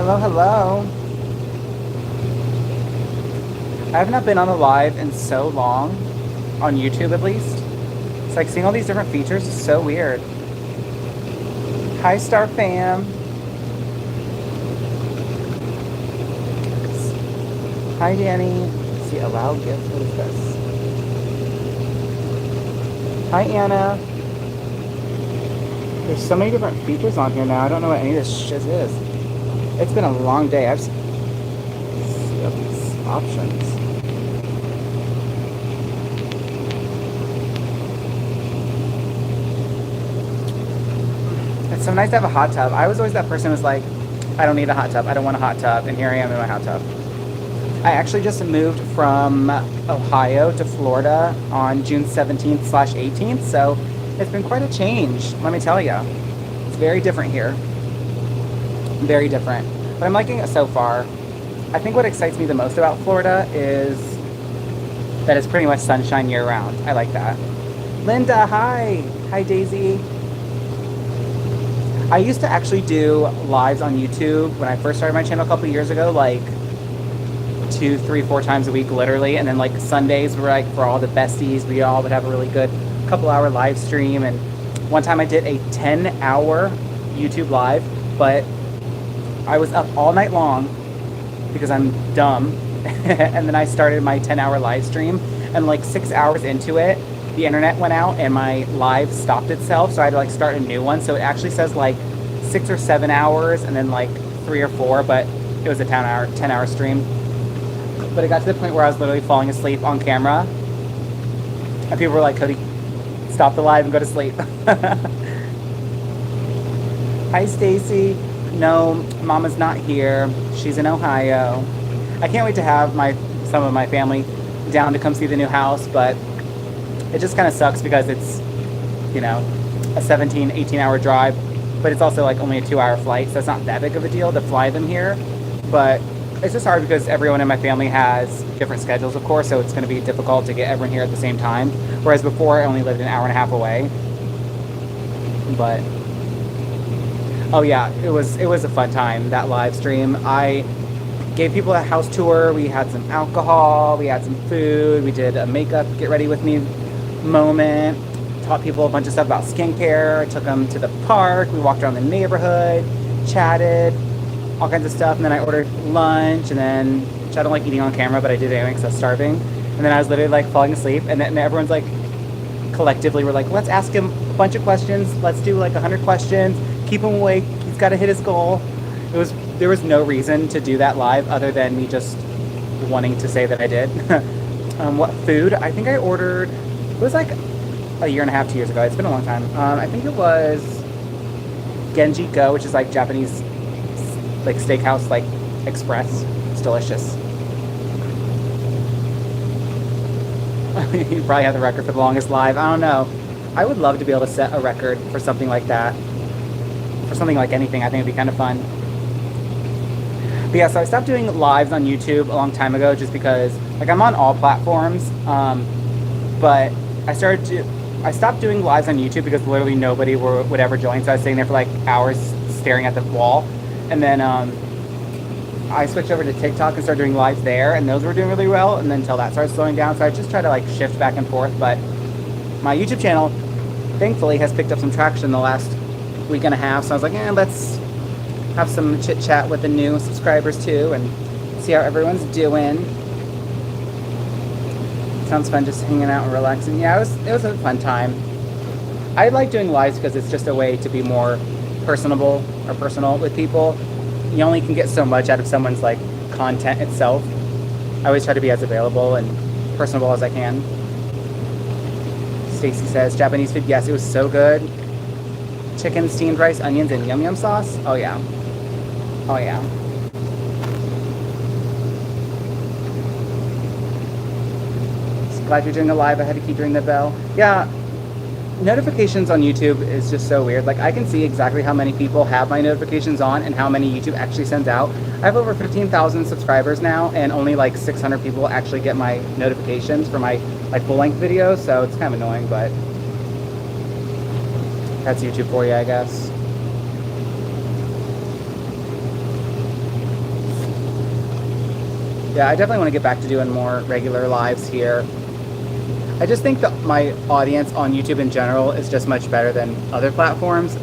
Hello, hello. I have not been on a live in so long, on YouTube at least. It's like seeing all these different features is so weird. Hi, Star Fam. Hi, Danny. Let's see, allow gift. What is this? Hi, Anna. There's so many different features on here now. I don't know what any of this shit is. It's been a long day. I've seen all these options. It's so nice to have a hot tub. I was always that person who's like, I don't need a hot tub. I don't want a hot tub. And here I am in my hot tub. I actually just moved from Ohio to Florida on June 17th/18th. So it's been quite a change, let me tell you. It's very different here. Very different. But I'm liking it so far. I think what excites me the most about Florida is that it's pretty much sunshine year round. I like that. Linda, hi. Hi, Daisy. I used to actually do lives on YouTube when I first started my channel a couple years ago, like 2, 3, 4 times a week, literally. And then like Sundays were like for all the besties. We all would have a really good couple-hour live stream. And one time I did a 10-hour YouTube live, but I was up all night long because I'm dumb. And then I started my 10-hour live stream, and like 6 hours into it, the internet went out and my live stopped itself, so I had to like start a new one. So it actually says like 6 or 7 hours and then like 3 or 4, but it was a 10-hour stream. But it got to the point where I was literally falling asleep on camera, and people were like, Cody, stop the live and go to sleep. Hi, Stacy. No, Mama's not here. She's in Ohio. I can't wait to have some of my family down to come see the new house, but it just kind of sucks because it's, you know, a 17, 18-hour drive, but it's also like only a 2-hour flight, so it's not that big of a deal to fly them here. But it's just hard because everyone in my family has different schedules, of course, so it's going to be difficult to get everyone here at the same time. Whereas before, I only lived an hour and a half away. But oh yeah, it was a fun time, that live stream. I gave people a house tour. We had some alcohol, we had some food, we did a makeup get ready with me moment, taught people a bunch of stuff about skincare, took them to the park, we walked around the neighborhood, chatted, all kinds of stuff. And then I ordered lunch, and then, which I don't like eating on camera, but I did anyway because I was starving. And then I was literally like falling asleep, and then everyone's like, collectively, we're like, let's ask him a bunch of questions, let's do like 100 questions, keep him awake, he's got to hit his goal. There was no reason to do that live other than me just wanting to say that I did. What food? I think I ordered, it was like a year and a half, 2 years ago. It's been a long time. I think it was Genji Go, which is like Japanese like steakhouse, like express. It's delicious. You probably have the record for the longest live. I don't know. I would love to be able to set a record for something like that. For something like anything, I think it'd be kind of fun. But yeah, so I stopped doing lives on YouTube a long time ago just because, like, I'm on all platforms, but I stopped doing lives on YouTube because literally nobody would ever join, so I was sitting there for like hours staring at the wall. And then I switched over to TikTok and started doing lives there, and those were doing really well, and then until that started slowing down, so I just try to like shift back and forth. But my YouTube channel, thankfully, has picked up some traction in the last week and a half, so I was like, let's have some chit chat with the new subscribers too and see how everyone's doing. Sounds fun, just hanging out and relaxing. Yeah, it was a fun time. I like doing lives because it's just a way to be more personal with people. You only can get so much out of someone's like content itself. I always try to be as available and personable as I can. Stacy says, Japanese food, yes, it was so good. Chicken, steamed rice, onions, and yum yum sauce. Oh yeah. Oh yeah. Just glad you're doing a live. I had to keep ringing the bell. Yeah. Notifications on YouTube is just so weird. Like, I can see exactly how many people have my notifications on and how many YouTube actually sends out. I have over 15,000 subscribers now, and only like 600 people actually get my notifications for my like full-length videos, so it's kind of annoying, but that's YouTube for you, I guess. Yeah, I definitely want to get back to doing more regular lives here. I just think that my audience on YouTube in general is just much better than other platforms.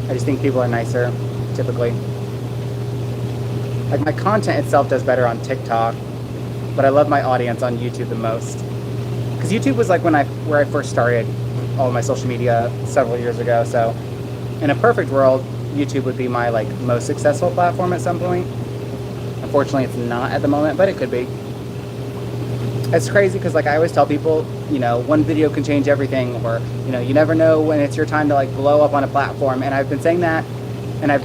I just think people are nicer, typically. Like, my content itself does better on TikTok, but I love my audience on YouTube the most. Because YouTube was like where I first started all of my social media several years ago. So in a perfect world, YouTube would be my like most successful platform at some point. Unfortunately, it's not at the moment, but it could be. It's crazy because like I always tell people, you know, one video can change everything, or you know, you never know when it's your time to like blow up on a platform. And I've been saying that, and I've,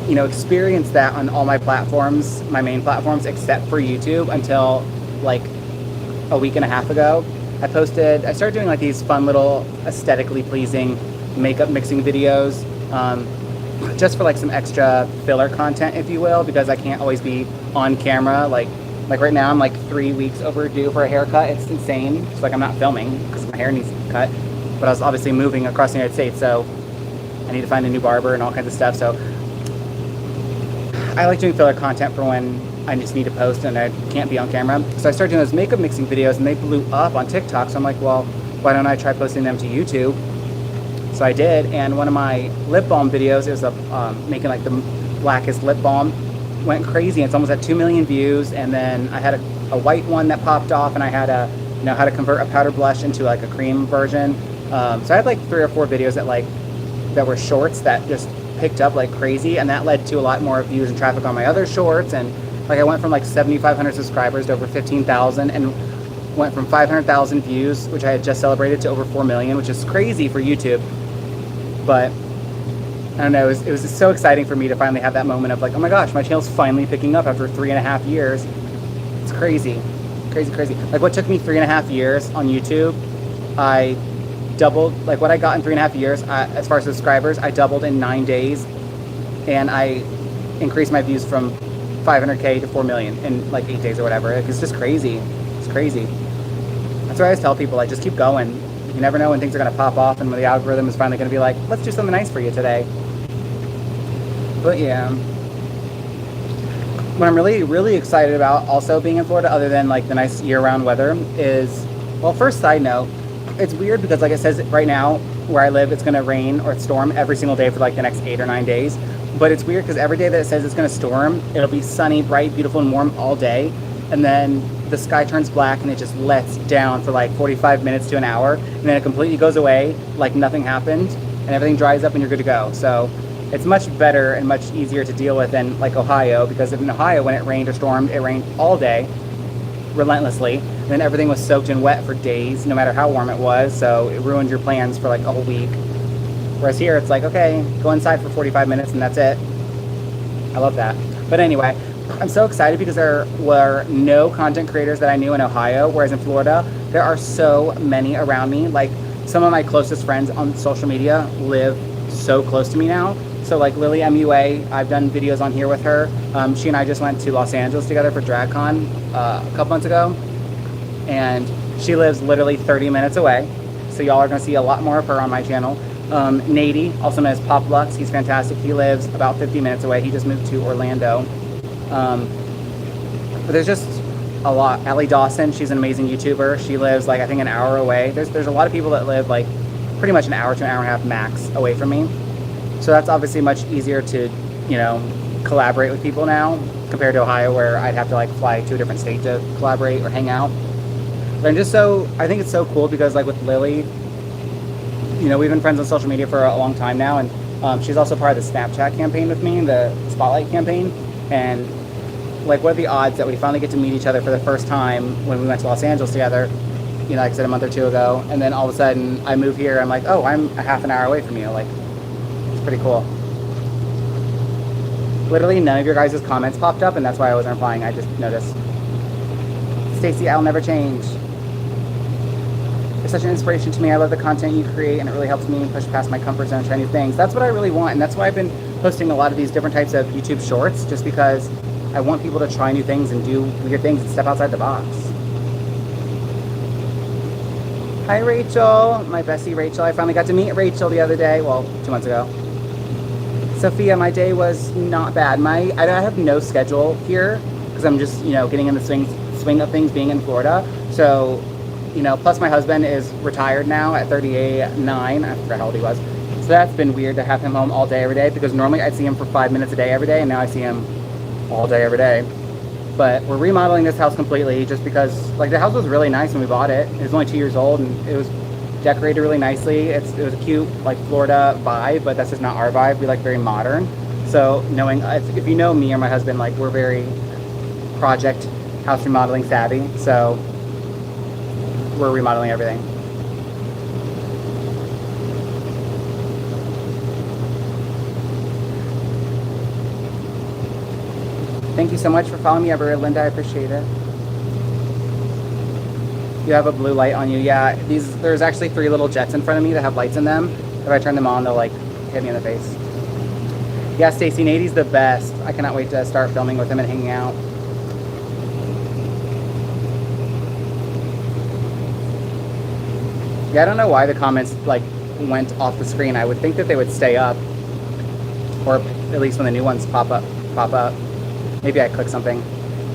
you know, experienced that on all my platforms, my main platforms, except for YouTube until like a week and a half ago. I started doing like these fun little aesthetically pleasing makeup mixing videos, just for like some extra filler content, if you will, because I can't always be on camera. Like right now I'm like 3 weeks overdue for a haircut. It's insane. It's like I'm not filming because my hair needs to be cut, but I was obviously moving across the United States, so I need to find a new barber and all kinds of stuff. So I like doing filler content for when I just need to post and I can't be on camera. So I started doing those makeup mixing videos and they blew up on TikTok. So I'm like, well, why don't I try posting them to YouTube? So I did, and one of my lip balm videos, it was making like the blackest lip balm, went crazy. It's almost at 2 million views. And then I had a white one that popped off, and I had you know, how to convert a powder blush into like a cream version. So I had like 3 or 4 videos that were shorts that just picked up like crazy, and that led to a lot more views and traffic on my other shorts. And like I went from like 7,500 subscribers to over 15,000, and went from 500,000 views, which I had just celebrated, to over 4 million, which is crazy for YouTube. But I don't know, it was just so exciting for me to finally have that moment of like, oh my gosh, my channel's finally picking up after 3.5 years. It's crazy, crazy. Like what took me 3.5 years on YouTube, I doubled, like what I got in 3.5 years, as far as subscribers, I doubled in 9 days, and I increased my views from 500K to 4 million in like 8 days or whatever. Like, it's just crazy. It's crazy. That's why I always tell people, like, just keep going. You never know when things are going to pop off and when the algorithm is finally going to be like, let's do something nice for you today. But yeah. What I'm really, really excited about also being in Florida, other than like the nice year-round weather, is, well, first side note, it's weird because like it says right now where I live, it's going to rain or storm every single day for like the next 8 or 9 days. But it's weird because every day that it says it's going to storm, it'll be sunny, bright, beautiful, and warm all day. And then the sky turns black and it just lets down for like 45 minutes to an hour. And then it completely goes away like nothing happened. And everything dries up and you're good to go. So it's much better and much easier to deal with than like Ohio. Because in Ohio, when it rained or stormed, it rained all day, relentlessly. And then everything was soaked and wet for days, no matter how warm it was. So it ruined your plans for like a whole week. Whereas here, it's like, okay, go inside for 45 minutes and that's it. I love that. But anyway, I'm so excited because there were no content creators that I knew in Ohio, whereas in Florida, there are so many around me. Like, some of my closest friends on social media live so close to me now. So like Lily MUA, I've done videos on here with her. She and I just went to Los Angeles together for DragCon a couple months ago. And she lives literally 30 minutes away. So y'all are gonna see a lot more of her on my channel. Nady, also known as Pop Lux, he's fantastic. He lives about 50 minutes away. He just moved to Orlando. But there's just a lot. Ellie Dawson, she's an amazing YouTuber. She lives like I think an hour away. There's a lot of people that live like pretty much an hour to an hour and a half max away from me. So that's obviously much easier to, you know, collaborate with people now compared to Ohio, where I'd have to like fly to a different state to collaborate or hang out. But I think it's so cool because like with Lily, you know, we've been friends on social media for a long time now, and she's also part of the Snapchat campaign with me, the Spotlight campaign. And like, what are the odds that we finally get to meet each other for the first time when we went to Los Angeles together, you know, like I said, a month or two ago, and then all of a sudden I move here, I'm like, oh, I'm a half an hour away from you. Like, it's pretty cool. Literally none of your guys' comments popped up, and that's why I wasn't replying. I just noticed. Stacy, I'll never change. You're such an inspiration to me. I love the content you create, and it really helps me push past my comfort zone and try new things. That's what I really want, and that's why I've been posting a lot of these different types of YouTube shorts, just because I want people to try new things and do weird things and step outside the box. Hi, Rachel. My bestie, Rachel. I finally got to meet Rachel the other day. Well, 2 months ago. Sophia, my day was not bad. I have no schedule here because because I'm just, you know, getting in the swing of things being in Florida. So, you know, plus my husband is retired now at 38.9. I forgot how old he was. So that's been weird to have him home all day every day, because normally I'd see him for 5 minutes a day every day, and now I see him all day every day. But we're remodeling this house completely just because, like, the house was really nice when we bought it. It was only 2 years old, and it was decorated really nicely. It was a cute, like, Florida vibe, but that's just not our vibe. We like very modern. So knowing, if you know me or my husband, like, we're very project house remodeling savvy. So we're remodeling everything. Thank you so much for following me ever, Linda. I appreciate it. You have a blue light on you. Yeah, there's actually 3 little jets in front of me that have lights in them. If I turn them on, they'll like hit me in the face. Yeah, Stacy, Nady's the best. I cannot wait to start filming with him and hanging out. Yeah, I don't know why the comments like went off the screen. I would think that they would stay up, or at least when the new ones pop up. Maybe I clicked something.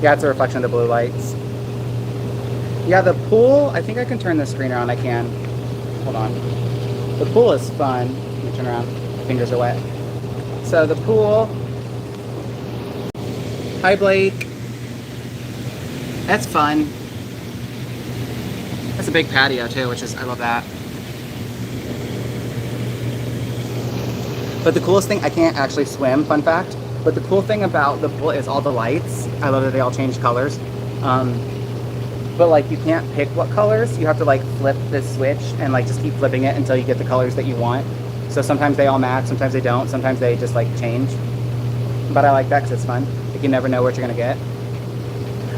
Yeah, it's a reflection of the blue lights. Yeah, the pool, I think I can turn the screen around. I can. Hold on. The pool is fun. Let me turn around. My fingers are wet. So the pool. Hi, Blake. That's fun. That's a big patio too, which is, I love that. But the coolest thing, I can't actually swim, fun fact. But the cool thing about the pool is all the lights. I love that they all change colors. But like, you can't pick what colors. You have to like flip this switch and like just keep flipping it until you get the colors that you want. So sometimes they all match, sometimes they don't, sometimes they just like change. But I like that because it's fun. Like, you never know what you're gonna get.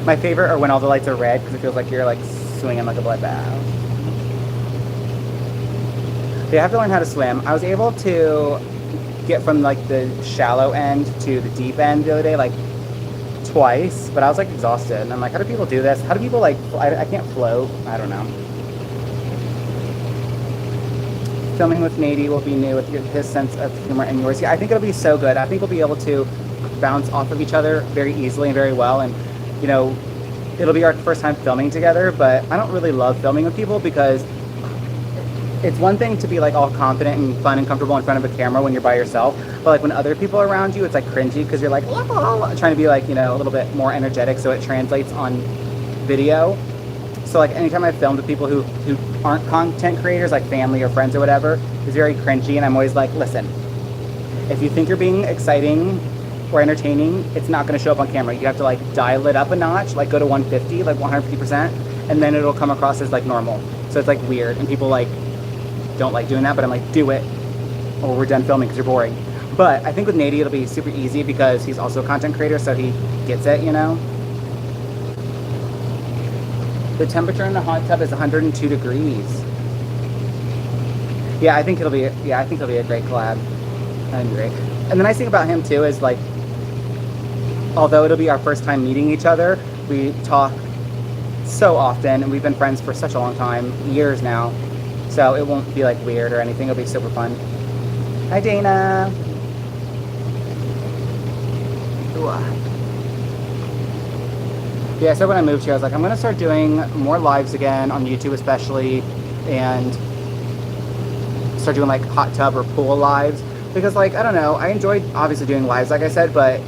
My favorite are when all the lights are red, because it feels like you're like swinging like a bloodbath. But you have to learn how to swim. I was able to get from like the shallow end to the deep end the other day, like twice, but I was like exhausted, and I'm like, how do people do this? How do people like, I can't float. I don't know. Filming with Nady will be new with his sense of humor and yours. Yeah, I think it'll be so good. I think we'll be able to bounce off of each other very easily and very well, and you know, it'll be our first time filming together, but I don't really love filming with people, because it's one thing to be like all confident and fun and comfortable in front of a camera when you're by yourself, but like when other people are around you, it's like cringy, because you're like trying to be like, you know, a little bit more energetic so it translates on video. So like anytime I've filmed with people who aren't content creators, like family or friends or whatever, it's very cringy, and I'm always like, listen, if you think you're being exciting or entertaining, it's not going to show up on camera. You have to like dial it up a notch, like go to 150, like 150%, and then it'll come across as like normal. So it's like weird, and people like don't like doing that, but I'm like, do it or we're done filming because you're boring. But I think with Nady it'll be super easy because he's also a content creator, so he gets it, you know. The temperature in the hot tub is 102 degrees. Yeah, I think it'll be a great collab. And great. And the nice thing about him too is like, although it'll be our first time meeting each other, we talk so often, and we've been friends for such a long time, years now. So it won't be like weird or anything. It'll be super fun. Hi, Dana. Yeah, so when I moved here, I was like, I'm going to start doing more lives again on YouTube especially, and start doing like hot tub or pool lives. Because like, I don't know, I enjoyed obviously doing lives, like I said, but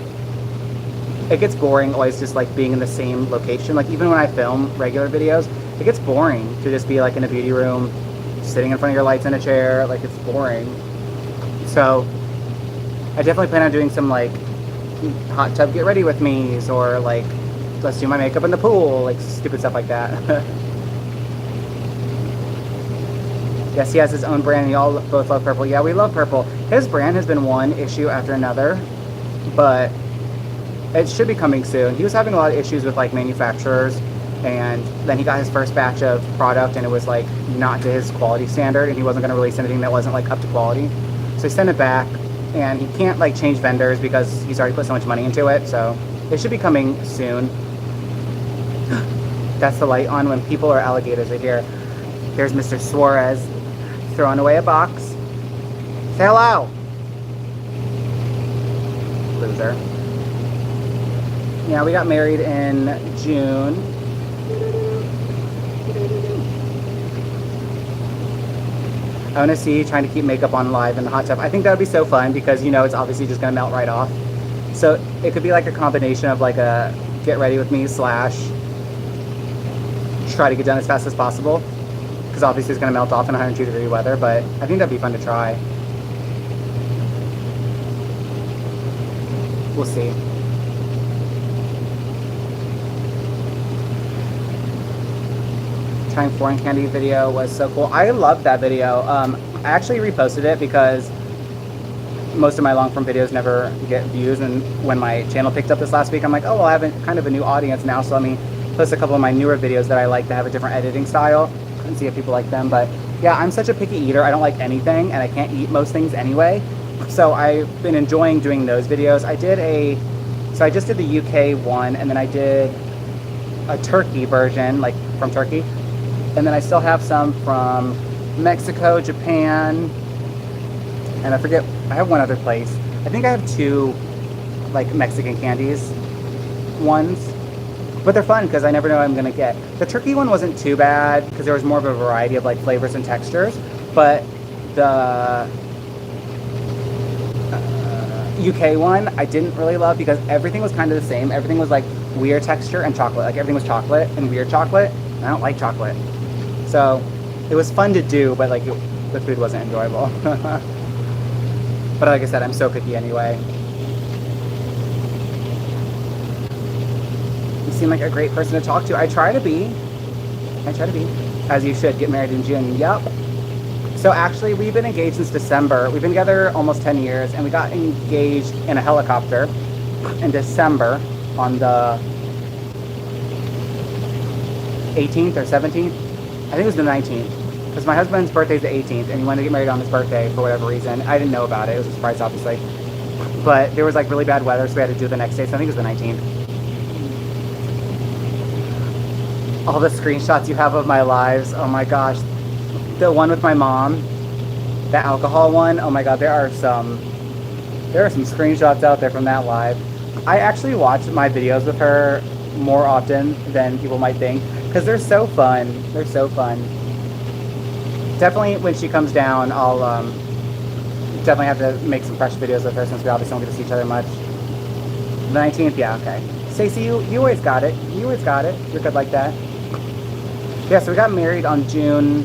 it gets boring always just like being in the same location. Like even when I film regular videos, it gets boring to just be like in a beauty room, sitting in front of your lights in a chair. Like, it's boring. So I definitely plan on doing some like hot tub get ready with me's, or like let's do my makeup in the pool, like stupid stuff like that. Yes, he has his own brand. We all both love purple. Yeah, we love purple. His brand has been one issue after another, but it should be coming soon. He was having a lot of issues with like manufacturers, and then he got his first batch of product and it was like not to his quality standard, and he wasn't going to release anything that wasn't like up to quality. So he sent it back, and he can't like change vendors because he's already put so much money into it. So it should be coming soon. That's the light on when people are alligators right here. Here's Mr. Suarez throwing away a box. Say hello. Loser. Yeah, we got married in June. I want to see trying to keep makeup on live in the hot tub. I think that would be so fun because, you know, it's obviously just going to melt right off. So it could be like a combination of like a get ready with me / try to get done as fast as possible. Because obviously it's going to melt off in 102-degree weather, but I think that'd be fun to try. We'll see. Trying foreign candy video was so cool. I loved that video. I actually reposted it because most of my long form videos never get views, and when my channel picked up this last week, I'm like, oh well, I have kind of a new audience now, so let me post a couple of my newer videos that I like that have a different editing style and see if people like them. But yeah, I'm such a picky eater. I don't like anything, and I can't eat most things anyway. So I've been enjoying doing those videos. I just did the UK one, and then I did a Turkey version, like from Turkey. And then I still have some from Mexico, Japan, and I forget, I have one other place. I think I have 2 like Mexican candies ones, but they're fun because I never know what I'm gonna get. The Turkey one wasn't too bad because there was more of a variety of like flavors and textures, but the UK one I didn't really love because everything was kind of the same. Everything was like weird texture and chocolate. Like everything was chocolate and weird chocolate, and I don't like chocolate. So it was fun to do, but like the food wasn't enjoyable. But like I said, I'm so picky anyway. You seem like a great person to talk to. I try to be. As you should. Get married in June. Yep. So actually, we've been engaged since December. We've been together almost 10 years, and we got engaged in a helicopter in December on the 18th or 17th. I think it was the 19th, because my husband's birthday is the 18th, and he wanted to get married on his birthday for whatever reason. I didn't know about it. It was a surprise, obviously. But there was like really bad weather, so we had to do it the next day, so I think it was the 19th. All the screenshots you have of my lives, oh my gosh. The one with my mom, the alcohol one, oh my god, there are some screenshots out there from that live. I actually watch my videos with her more often than people might think, because they're so fun. They're so fun. Definitely when she comes down, I'll definitely have to make some fresh videos with her since we obviously don't get to see each other much. The 19th, yeah, okay. Stacey, you always got it. You always got it. You're good like that. Yeah, so we got married on June.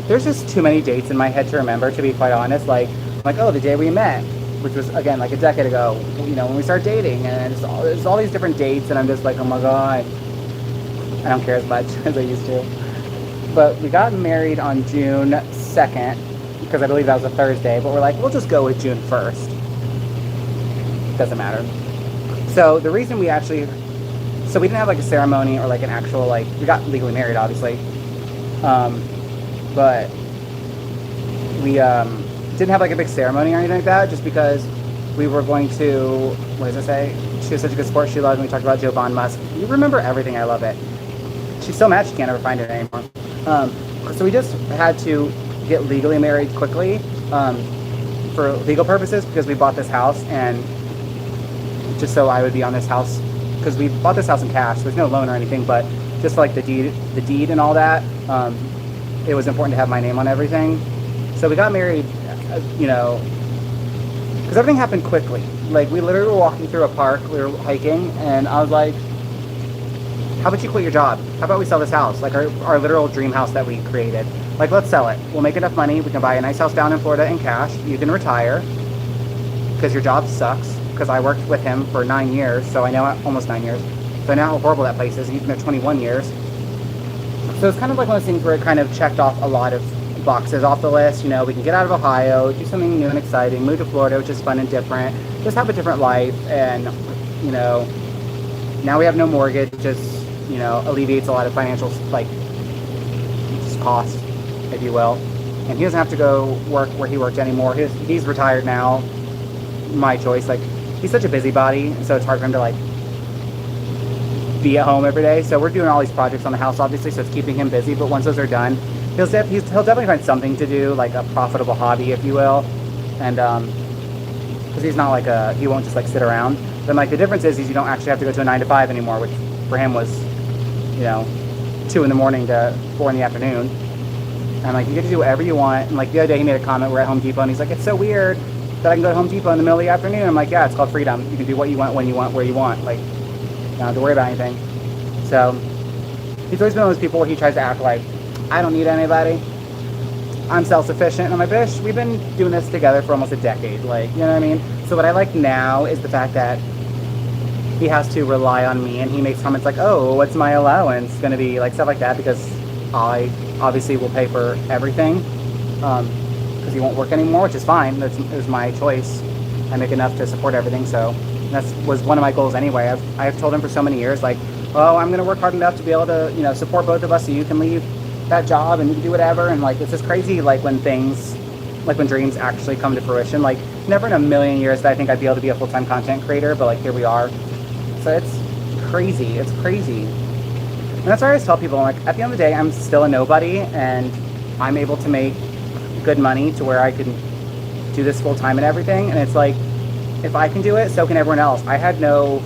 There's just too many dates in my head to remember, to be quite honest. Like, oh, the day we met, which was, again, like a decade ago, you know, when we started dating, and it's all these different dates, and I'm just like, oh my god, I don't care as much as I used to. But we got married on June 2nd, because I believe that was a Thursday, but we're like, we'll just go with June 1st. Doesn't matter. So the reason we actually, so we didn't have like a ceremony or like an actual, like, we got legally married, obviously. But we didn't have like a big ceremony or anything like that, just because we were going to, what does it say? She was such a good sport, she loved, and we talked about Joe Von Musk. You remember everything, I love it. She's so mad she can't ever find it anymore. So we just had to get legally married quickly for legal purposes, because we bought this house, and just so I would be on this house, because we bought this house in cash, so there's no loan or anything, but just like the deed and all that, it was important to have my name on everything. So we got married, you know, because everything happened quickly. Like, we literally were walking through a park, we were hiking, and I was like, how about you quit your job? How about we sell this house? Like, our literal dream house that we created. Like, let's sell it. We'll make enough money, we can buy a nice house down in Florida in cash, you can retire, because your job sucks, because I worked with him for 9 years, so I know, almost 9 years, so I know how horrible that place is, and he's been there 21 years. So it's kind of like one of those things where it kind of checked off a lot of boxes off the list. You know, we can get out of Ohio, do something new and exciting, move to Florida, which is fun and different, just have a different life, and, you know, now we have no mortgage, just, you know, alleviates a lot of financial, like, just cost, if you will. And he doesn't have to go work where he worked anymore. He's retired now, my choice. Like, he's such a busybody, so it's hard for him to, like, be at home every day. So we're doing all these projects on the house, obviously, so it's keeping him busy. But once those are done, he'll definitely find something to do, like a profitable hobby, if you will. And because he's not like he won't just like sit around. Then like the difference is you don't actually have to go to a 9 to 5 anymore, which for him was, 2 in the morning to 4 in the afternoon. And like you get to do whatever you want. And like the other day he made a comment, we're at Home Depot, and he's like, it's so weird that I can go to Home Depot in the middle of the afternoon. I'm like, yeah, it's called freedom. You can do what you want, when you want, where you want. Like, you don't have to worry about anything. So he's always been one of those people where he tries to act like, I don't need anybody. I'm self-sufficient. And I'm like, Bish, we've been doing this together for almost a decade. Like, you know what I mean? So what I like now is the fact that he has to rely on me, and he makes comments like, oh, what's my allowance going to be? Like stuff like that, because I obviously will pay for everything because he won't work anymore, which is fine. It was my choice. I make enough to support everything. So that was one of my goals anyway. I've told him for so many years, like, oh, I'm going to work hard enough to be able to, support both of us so you can leave that job and you can do whatever. And like, it's just crazy, like when dreams actually come to fruition. Like, never in a million years that I think I'd be able to be a full-time content creator, but like here we are. So it's crazy. And that's why I always tell people, like, at the end of the day, I'm still a nobody, and I'm able to make good money to where I can do this full time and everything. And it's like, if I can do it, so can everyone else. I had no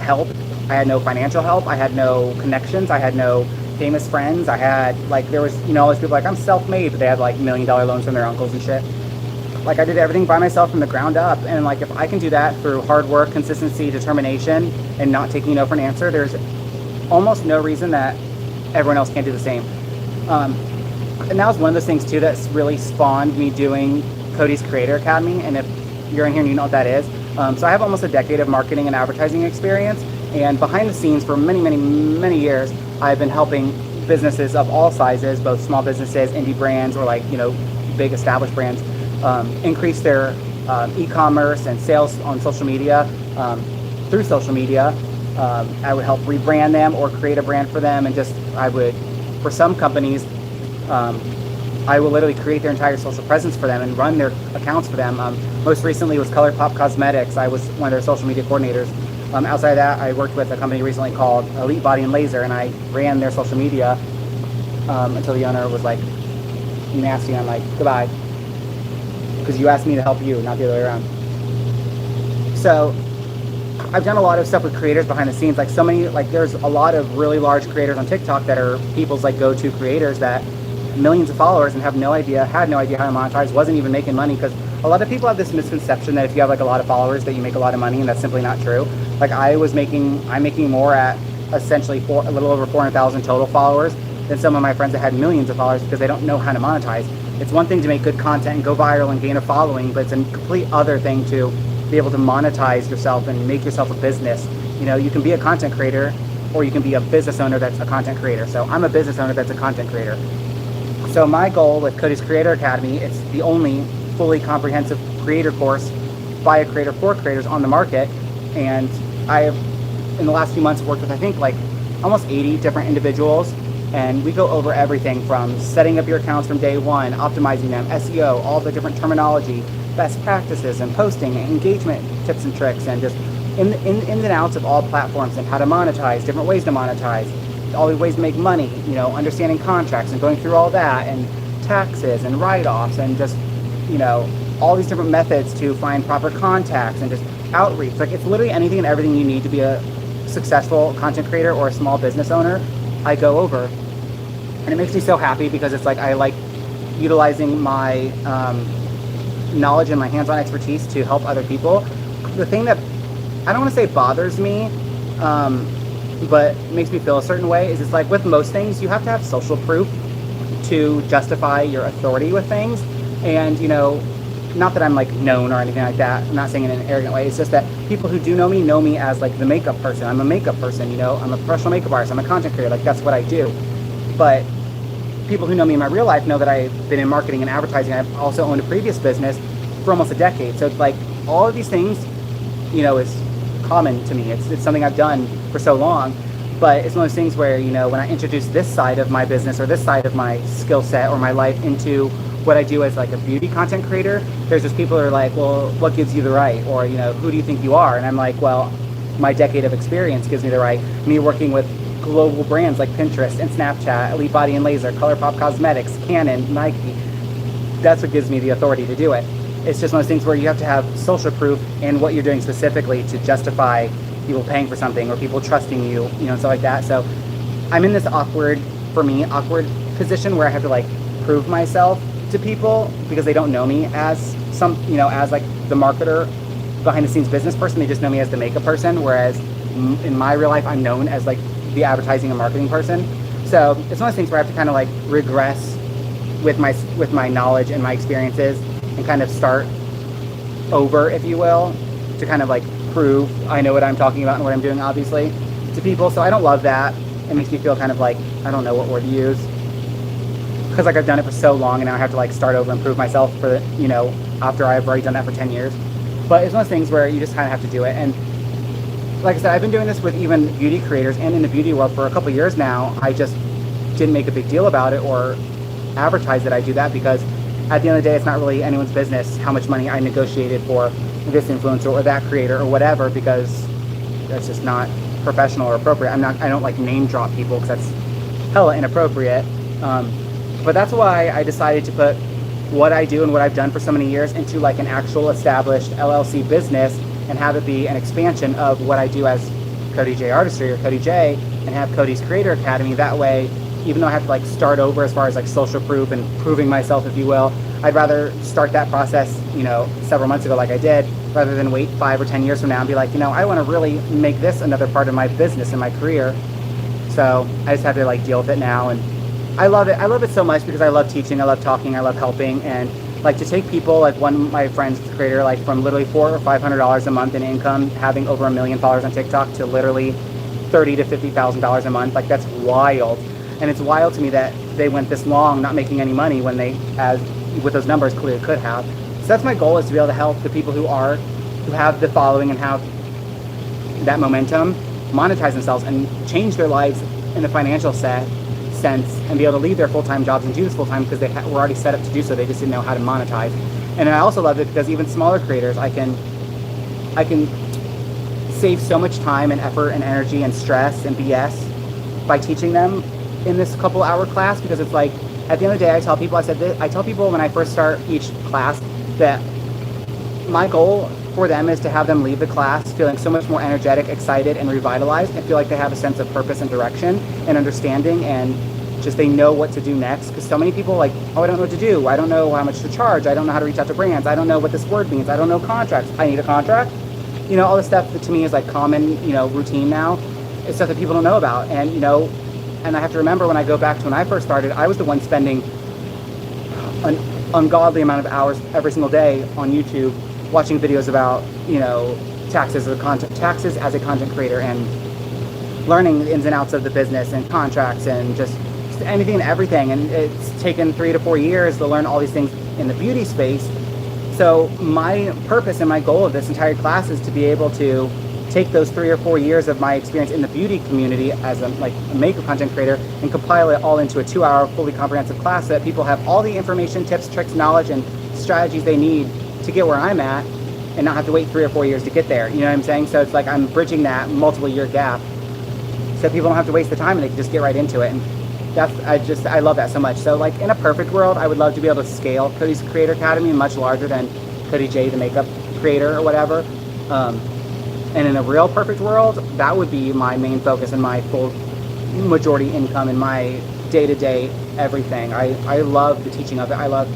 help. I had no financial help. I had no connections. I had no famous friends. I had, like, there was, all those people like, I'm self-made, but they had like $1 million loans from their uncles and shit. Like, I did everything by myself from the ground up. And like, if I can do that through hard work, consistency, determination, and not taking no for an answer, there's almost no reason that everyone else can't do the same. And that was one of those things too that's really spawned me doing Cody's Creator Academy. And if you're in here and you know what that is, so I have almost a decade of marketing and advertising experience, and behind the scenes for many, many, many years, I've been helping businesses of all sizes, both small businesses, indie brands, or like, big established brands, increase their e-commerce and sales on social media, through social media. I would help rebrand them or create a brand for them, and for some companies, I will literally create their entire social presence for them and run their accounts for them. Most recently was ColourPop Cosmetics. I was one of their social media coordinators. Outside of that, I worked with a company recently called Elite Body and Laser, and I ran their social media until the owner was like nasty, and I'm like, goodbye, because you asked me to help you, not the other way around. So I've done a lot of stuff with creators behind the scenes, like so many, like there's a lot of really large creators on TikTok that are people's like go-to creators that millions of followers and had no idea how to monetize, wasn't even making money, because a lot of people have this misconception that if you have like a lot of followers that you make a lot of money, and that's simply not true. Like I'm making more at essentially a little over 400,000 total followers than some of my friends that had millions of followers, because they don't know how to monetize. It's one thing to make good content and go viral and gain a following, but it's a complete other thing to be able to monetize yourself and make yourself a business. You can be a content creator, or you can be a business owner that's a content creator. So I'm a business owner that's a content creator. So my goal with Cody's Creator Academy, it's the only fully comprehensive creator course by a creator for creators on the market. And I have, in the last few months, worked with, I think, like almost 80 different individuals. And we go over everything from setting up your accounts from day one, optimizing them, SEO, all the different terminology, best practices, and posting, and engagement tips and tricks, and just ins and outs of all platforms, and how to monetize, different ways to monetize, all the ways to make money, understanding contracts and going through all that, and taxes and write-offs, and just, all these different methods to find proper contacts and just outreach. Like, it's literally anything and everything you need to be a successful content creator or a small business owner, I go over. And it makes me so happy, because it's like I like utilizing my knowledge and my hands-on expertise to help other people. The thing that I don't want to say bothers me, but makes me feel a certain way, is it's like with most things, you have to have social proof to justify your authority with things. And not that I'm like known or anything like that, I'm not saying it in an arrogant way, it's just that people who do know me as like the makeup person. I'm a makeup person, I'm a professional makeup artist, I'm a content creator, like that's what I do. But people who know me in my real life know that I've been in marketing and advertising. I've also owned a previous business for almost a decade. So it's like all of these things, is common to me. It's something I've done for so long. But it's one of those things where, when I introduce this side of my business or this side of my skill set or my life into what I do as like a beauty content creator, there's just people who are like, well, what gives you the right? Or, who do you think you are? And I'm like, well, my decade of experience gives me the right. Me working with global brands like Pinterest and Snapchat, Elite Body and Laser, ColourPop Cosmetics, Canon, Nike. That's what gives me the authority to do it. it's just one of those things where you have to have social proof in what you're doing specifically to justify people paying for something or people trusting you, you know, and stuff like that. So I'm in this awkward position where I have to like prove myself to people because they don't know me as as like the marketer, behind the scenes business person. They just know me as the makeup person, whereas in my real life I'm known as like the advertising and marketing person. So it's one of those things where I have to kind of like regress with my knowledge and my experiences and kind of start over, if you will, to kind of like prove I know what I'm talking about and what I'm doing, obviously, to people. So I don't love that. It makes me feel kind of like, I don't know what word to use, because like I've done it for so long and now I have to like start over and prove myself for after I've already done that for 10 years. But it's one of those things where you just kind of have to do it. And like I said, I've been doing this with even beauty creators and in the beauty world for a couple years now. I just didn't make a big deal about it or advertise that I do that, because at the end of the day, it's not really anyone's business how much money I negotiated for this influencer or that creator or whatever, because that's just not professional or appropriate. I don't like name drop people because that's hella inappropriate. But that's why I decided to put what I do and what I've done for so many years into like an actual established LLC business and have it be an expansion of what I do as Cody J Artistry or Cody J, and have Cody's Creator Academy. That way, even though I have to like start over as far as like social proof and proving myself, if you will, I'd rather start that process, several months ago like I did, rather than wait 5 or 10 years from now and be like, I want to really make this another part of my business and my career. So I just have to like deal with it now, and I love it. I love it so much because I love teaching, I love talking, I love helping, and like to take people, like one of my friends, creator, like from literally $400 or $500 a month in income, having over 1 million followers on TikTok, to literally $30,000 to $50,000 a month. Like that's wild. And it's wild to me that they went this long not making any money when they, as with those numbers, clearly could have. So that's my goal, is to be able to help the people who have the following and have that momentum monetize themselves and change their lives in the financial sense, and be able to leave their full-time jobs and do this full-time because they were already set up to do so. They just didn't know how to monetize. And I also love it because even smaller creators, I can save so much time and effort and energy and stress and BS by teaching them in this couple-hour class, because it's like, at the end of the day, I tell people when I first start each class that my goal for them is to have them leave the class feeling so much more energetic, excited, and revitalized, and feel like they have a sense of purpose and direction and understanding, and just they know what to do next. Because so many people like, oh, I don't know what to do. I don't know how much to charge. I don't know how to reach out to brands. I don't know what this word means. I don't know contracts. I need a contract. All this stuff that to me is like common, routine now. It's stuff that people don't know about. And, and I have to remember, when I go back to when I first started, I was the one spending an ungodly amount of hours every single day on YouTube watching videos about, taxes as a content creator, and learning the ins and outs of the business and contracts and just anything and everything. And it's taken 3 to 4 years to learn all these things in the beauty space. So my purpose and my goal of this entire class is to be able to take those 3 or 4 years of my experience in the beauty community as a makeup content creator and compile it all into a 2-hour fully comprehensive class, so that people have all the information, tips, tricks, knowledge, and strategies they need to get where I'm at, and not have to wait 3 or 4 years to get there. You know what I'm saying? So it's like I'm bridging that multiple year gap so people don't have to waste the time and they can just get right into it. And I love that so much. So like in a perfect world, I would love to be able to scale Cody's Creator Academy much larger than Cody J, the makeup creator or whatever. And in a real perfect world, that would be my main focus and my full majority income in my day-to-day everything. I love the teaching of it. I love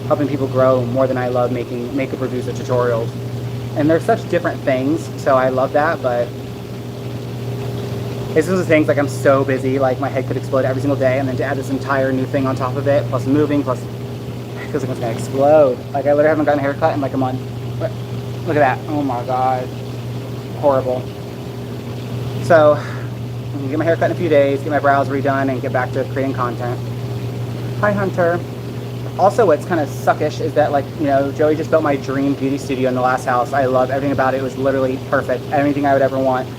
helping people grow more than I love making makeup reviews or tutorials. And they're such different things, so I love that. But it's just the things, like I'm so busy, like my head could explode every single day, and then to add this entire new thing on top of it, plus moving, plus it feels like it's gonna explode. Like I literally haven't gotten a haircut in like a month. Look at that. Oh my god. Horrible. So I'm gonna get my haircut in a few days, get my brows redone, and get back to creating content. Hi, Hunter. Also, what's kind of suckish is that, Joey just built my dream beauty studio in the last house. I love everything about it. It was literally perfect. Everything I would ever want.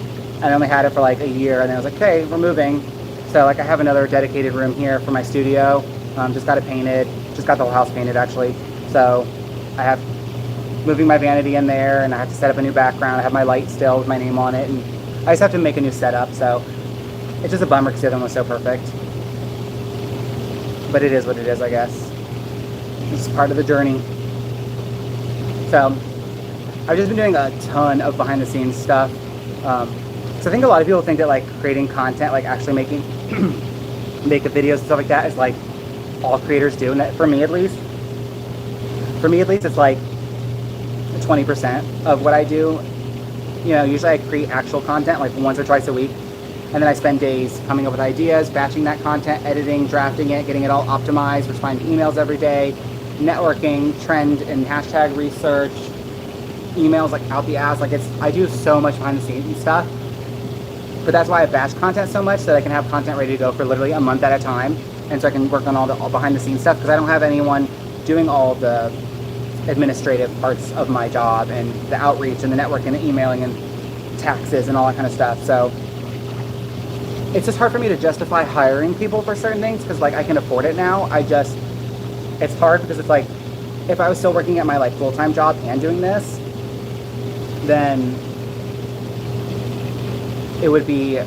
I only had it for like a year, and then I was like, okay, we're moving. So I have another dedicated room here for my studio. Just got it painted. Just got the whole house painted, actually. So I have moving my vanity in there, and I have to set up a new background. I have my light still with my name on it, and I just have to make a new setup. So it's just a bummer because the other one was so perfect. But it is what it is, I guess. It's part of the journey. So I've just been doing a ton of behind the scenes stuff. So I think a lot of people think that like creating content, like actually making videos and stuff like that is like all creators do. And for me at least, it's like 20% of what I do. You know, usually I create actual content like once or twice a week. And then I spend days coming up with ideas, batching that content, editing, drafting it, getting it all optimized, responding to emails every day, networking, trend and hashtag research, emails like out the ass. Like I do so much behind the scenes stuff. But that's why I batch content so much, so that I can have content ready to go for literally a month at a time. And so I can work on all behind the scenes stuff, because I don't have anyone doing all the administrative parts of my job and the outreach and the networking and the emailing and taxes and all that kind of stuff. So it's just hard for me to justify hiring people for certain things, because like I can afford it now. It's hard because it's like, if I was still working at my like full-time job and doing this, then it would be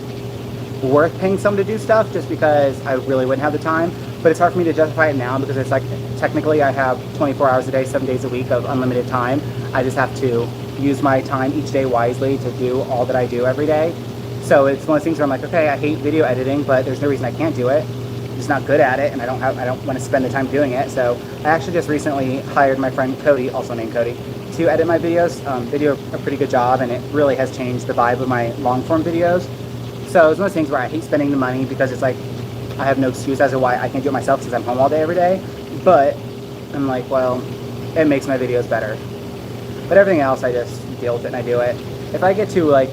worth paying someone to do stuff, just because I really wouldn't have the time. But it's hard for me to justify it now, because it's like, technically I have 24 hours a day, 7 days a week of unlimited time. I just have to use my time each day wisely to do all that I do every day. So it's one of those things where I'm like, okay, I hate video editing, but there's no reason I can't do it. I'm just not good at it, and I don't want to spend the time doing it. So I actually just recently hired my friend Cody, also named Cody, to edit my videos. They do a pretty good job, and it really has changed the vibe of my long form videos. So it's one of those things where I hate spending the money, because it's like, I have no excuse as to why I can't do it myself, since I'm home all day every day. But I'm like, well, it makes my videos better. But everything else, I just deal with it and I do it. If I get to like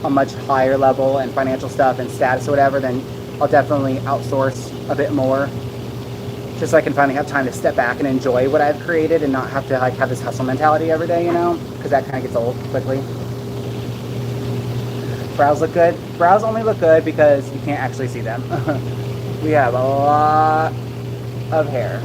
a much higher level and financial stuff and status or whatever, then I'll definitely outsource a bit more, just so I can finally have time to step back and enjoy what I've created, and not have to like have this hustle mentality every day, you know, because that kind of gets old quickly. Brows look good. Brows only look good because you can't actually see them. We have a lot of hair.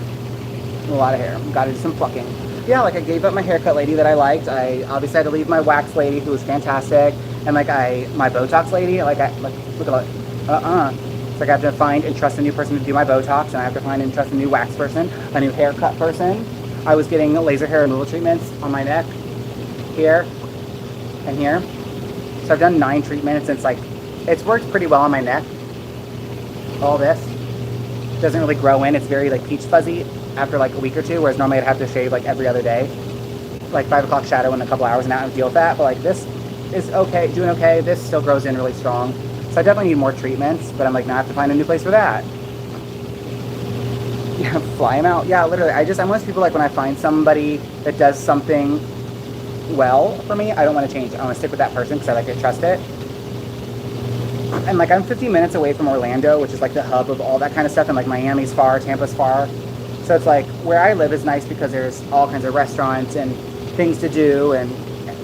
A lot of hair. Gotta do some plucking. Yeah, like I gave up my haircut lady that I liked. I obviously had to leave my wax lady, who was fantastic, and like my Botox lady, look at it. It's like I have to find and trust a new person to do my Botox, and I have to find and trust a new wax person, a new haircut person. I was getting laser hair removal treatments on my neck, here, and here. So I've done 9 treatments, and it's worked pretty well on my neck. All this doesn't really grow in. It's very like peach fuzzy after like a week or two, whereas normally I'd have to shave like every other day, like 5 o'clock shadow in a couple hours, and I would deal with that. But like this is okay, doing okay. This still grows in really strong. So I definitely need more treatments, but I'm like, now I have to find a new place for that. Yeah, fly them out. Yeah, literally. I'm one of those people, like when I find somebody that does something well for me, I don't want to change it. I want to stick with that person because I like to trust it. And like I'm 15 minutes away from Orlando, which is like the hub of all that kind of stuff, and like Miami's far, Tampa's far. So it's like where I live is nice because there's all kinds of restaurants and things to do, and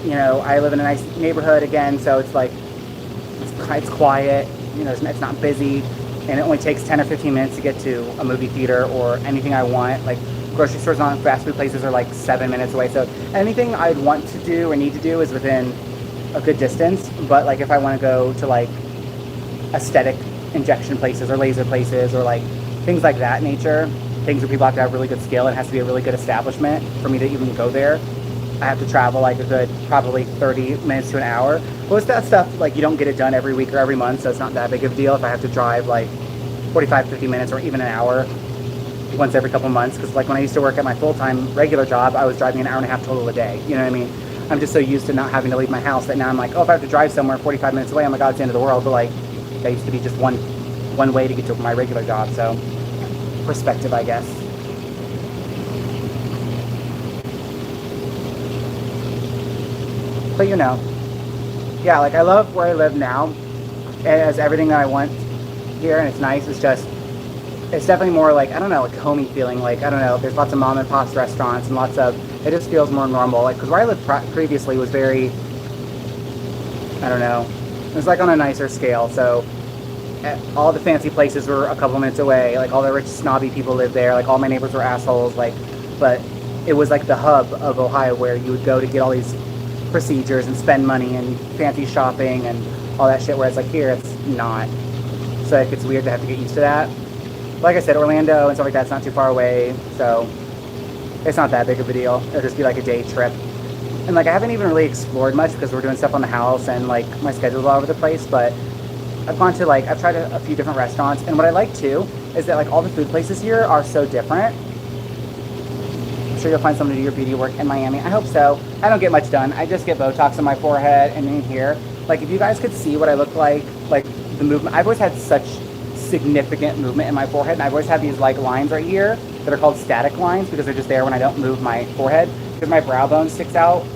you know, I live in a nice neighborhood again, so it's like it's quiet, you know, it's not busy, and it only takes 10 or 15 minutes to get to a movie theater or anything I want. Like grocery stores and fast food places are like 7 minutes away, so anything I'd want to do or need to do is within a good distance. But like if I want to go to like aesthetic injection places or laser places or like things like that nature, things where people have to have really good skill, it has to be a really good establishment for me to even go there. I have to travel like a good probably 30 minutes to an hour. Most of that stuff, like you don't get it done every week or every month, so it's not that big of a deal if I have to drive like 45, 50 minutes or even an hour once every couple months. Because like when I used to work at my full-time regular job, I was driving an hour and a half total a day. You know what I mean? I'm just so used to not having to leave my house that now I'm like, oh, if I have to drive somewhere 45 minutes away, oh my God, it's the end of the world. But like that used to be just one way to get to my regular job. So perspective, I guess. But you know, yeah, like I love where I live now. It has everything that I want here, and it's nice. It's definitely more like, I don't know, like homey feeling. Like, I don't know, there's lots of mom and pop restaurants and it just feels more normal. Like, because where I lived previously was very, I don't know, it was like on a nicer scale. So all the fancy places were a couple minutes away. Like all the rich snobby people lived there. Like all my neighbors were assholes. Like, but it was like the hub of Ohio where you would go to get all these procedures and spend money and fancy shopping and all that shit, whereas like here it's not. So like, it's weird to have to get used to that. Like I said, Orlando and stuff like that's not too far away, so it's not that big of a deal. It'll just be like a day trip. And like I haven't even really explored much because we're doing stuff on the house and like my schedule's all over the place, but I've gone to like, I've tried a few different restaurants, and what I like too is that like all the food places here are so different. I'm sure you'll find someone to do your beauty work in Miami. I hope so. I don't get much done. I just get Botox on my forehead and in here. Like if you guys could see what I look like the movement, I've always had such significant movement in my forehead, and I've always had these like lines right here that are called static lines because they're just there when I don't move my forehead, because my brow bone sticks out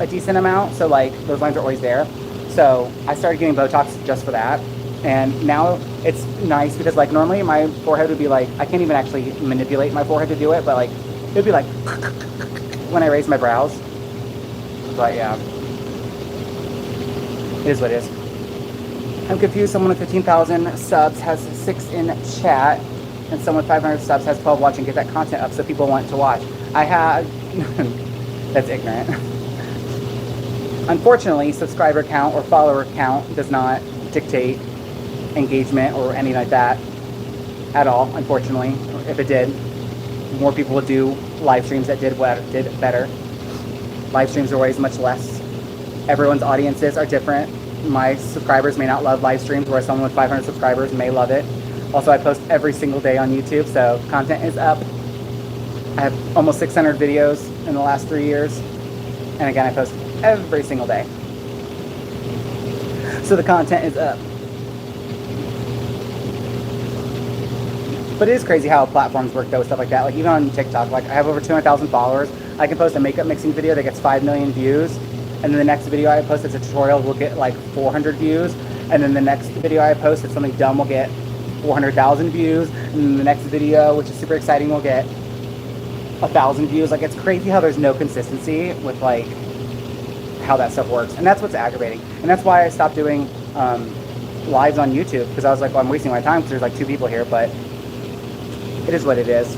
a decent amount, so like those lines are always there. So I started getting Botox just for that, and now it's nice because like normally my forehead would be like, I can't even actually manipulate my forehead to do it, but like it would be like when I raise my brows. But yeah, it is what it is. I'm confused. Someone with 15,000 subs has 6 in chat, and someone with 500 subs has 12 watching. Get that content up so people want to watch. I have... That's ignorant. Unfortunately, subscriber count or follower count does not dictate engagement or anything like that at all, unfortunately. If it did, more people would do live streams that did better. Live streams are always much less. Everyone's audiences are different. My subscribers may not love live streams, whereas someone with 500 subscribers may love it. Also, I post every single day on YouTube, so content is up. I have almost 600 videos in the last 3 years. And again, I post every single day. So the content is up. But it is crazy how platforms work though, with stuff like that. Like even on TikTok, like I have over 200,000 followers. I can post a makeup mixing video that gets 5 million views. And then the next video I post that's a tutorial will get like 400 views. And then the next video I post that's something dumb will get 400,000 views. And then the next video, which is super exciting, will get 1,000 views. Like it's crazy how there's no consistency with like how that stuff works. And that's what's aggravating. And that's why I stopped doing lives on YouTube, because I was like, well, I'm wasting my time because there's like 2 people here, but it is what it is.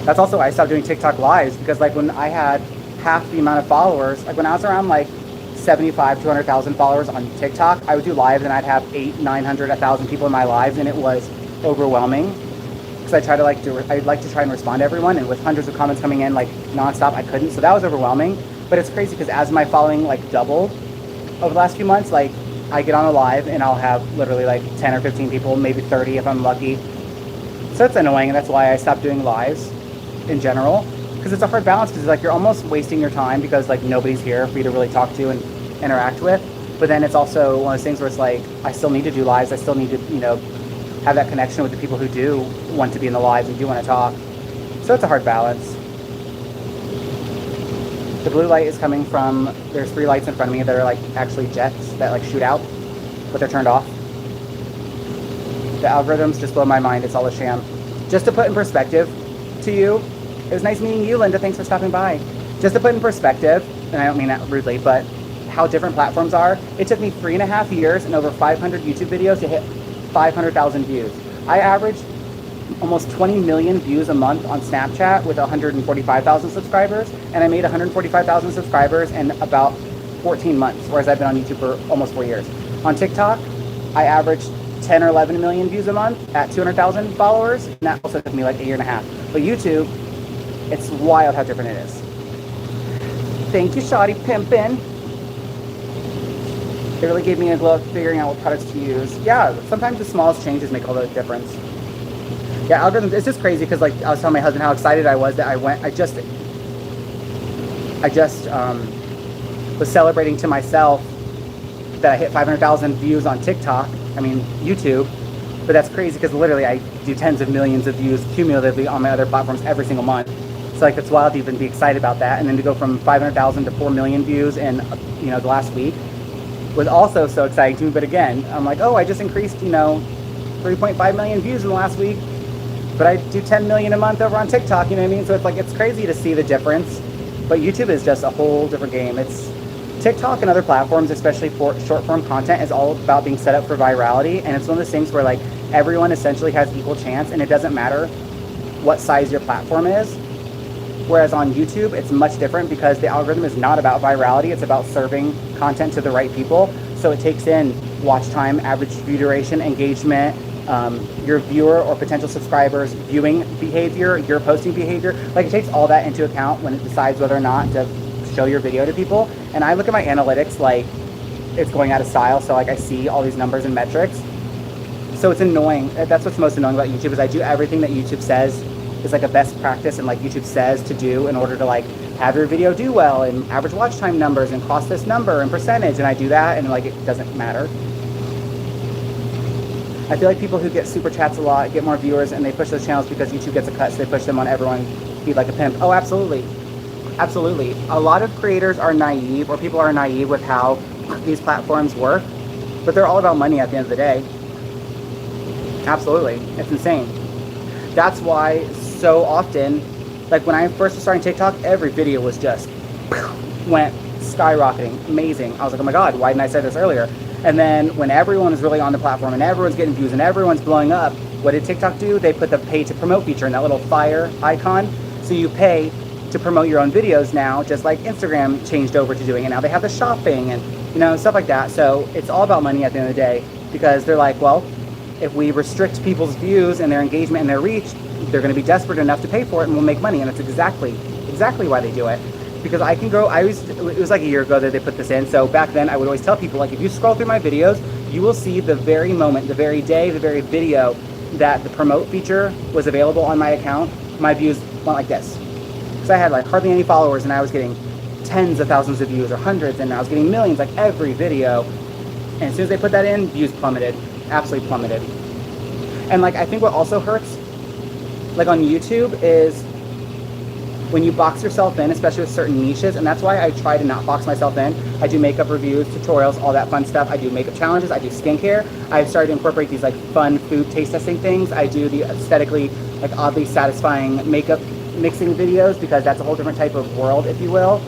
That's also why I stopped doing TikTok lives, because like when I had half the amount of followers, like when I was around like 75 to 100,000 followers on TikTok, I would do lives and I'd have 800, 900, 1,000 people in my lives, and it was overwhelming. Because I try to I'd like to try and respond to everyone, and with hundreds of comments coming in like nonstop, I couldn't. So that was overwhelming. But it's crazy because as my following like doubled over the last few months, like I get on a live and I'll have literally like 10 or 15 people, maybe 30 if I'm lucky. So it's annoying, and that's why I stopped doing lives in general. Because it's a hard balance, because like you're almost wasting your time because like nobody's here for you to really talk to and interact with. But then it's also one of those things where it's like I still need to do lives. I still need to, you know, have that connection with the people who do want to be in the lives and do want to talk. So it's a hard balance. The blue light is coming from, there's 3 lights in front of me that are like actually jets that like shoot out, but they're turned off. The algorithms just blow my mind. It's all a sham. Just to put in perspective to you, it was nice meeting you, Linda. Thanks for stopping by. Just to put in perspective, and I don't mean that rudely, but how different platforms are. It took me 3.5 years and over 500 YouTube videos to hit 500,000 views. I averaged almost 20 million views a month on Snapchat with 145,000 subscribers, and I made 145,000 subscribers in about 14 months, whereas I've been on YouTube for almost 4 years. On TikTok, I averaged 10 or 11 million views a month at 200,000 followers, and that also took me like 1.5 years. But YouTube, it's wild how different it is. Thank you, Shoddy Pimpin'. It really gave me a glow figuring out what products to use. Yeah, sometimes the smallest changes make all the difference. Yeah, algorithms, it's just crazy because like I was telling my husband how excited I was that I just was celebrating to myself that I hit 500,000 views on TikTok, YouTube, but that's crazy because literally I do tens of millions of views cumulatively on my other platforms every single month. So like it's wild to even be excited about that, and then to go from 500,000 to 4 million views in the last week was also so exciting to me. But again, I'm like, oh, I just increased 3.5 million views in the last week, but I do 10 million a month over on TikTok, you know what I mean? So it's like, it's crazy to see the difference, but YouTube is just a whole different game. It's TikTok and other platforms, especially for short form content, is all about being set up for virality. And it's one of those things where like everyone essentially has equal chance, and it doesn't matter what size your platform is. Whereas on YouTube, it's much different because the algorithm is not about virality. It's about serving content to the right people. So it takes in watch time, average view duration, engagement, your viewer or potential subscribers viewing behavior, your posting behavior. Like, it takes all that into account when it decides whether or not to show your video to people. And I look at my analytics like it's going out of style, so like I see all these numbers and metrics. So it's annoying. That's what's most annoying about YouTube, is I do everything that YouTube says is like a best practice, and like YouTube says to do in order to like have your video do well, and average watch time numbers, and cost this number and percentage, and I do that, and like it doesn't matter. I feel like people who get super chats a lot get more viewers, and they push those channels because YouTube gets a cut, so they push them on everyone. Be like a pimp. Oh, absolutely. Absolutely. A lot of creators are naive, or people are naive with how these platforms work, but they're all about money at the end of the day. Absolutely. It's insane. That's why so often, like when I first was starting TikTok, every video was just went skyrocketing, amazing. I was like, oh my God, why didn't I say this earlier? And then when everyone is really on the platform and everyone's getting views and everyone's blowing up, what did TikTok do? They put the pay to promote feature in that little fire icon. So you pay to promote your own videos now, just like Instagram changed over to doing it. Now they have the shopping and, you know, stuff like that. So it's all about money at the end of the day, because they're like, well, if we restrict people's views and their engagement and their reach, they're going to be desperate enough to pay for it, and we'll make money. And it's exactly why they do it. Because I can grow, it was like a year ago that they put this in. So back then I would always tell people, like, if you scroll through my videos, you will see the very moment, the very day, the very video that the promote feature was available on my account, my views went like this. Because I had like hardly any followers, and I was getting tens of thousands of views, or hundreds, and I was getting millions like every video. And as soon as they put that in, views plummeted, absolutely plummeted. And like, I think what also hurts, like on YouTube, is when you box yourself in, especially with certain niches, and that's why I try to not box myself in. I do makeup reviews, tutorials, all that fun stuff. I do makeup challenges, I do skincare. I've started to incorporate these like fun food taste testing things. I do the aesthetically, like oddly satisfying makeup mixing videos, because that's a whole different type of world, if you will.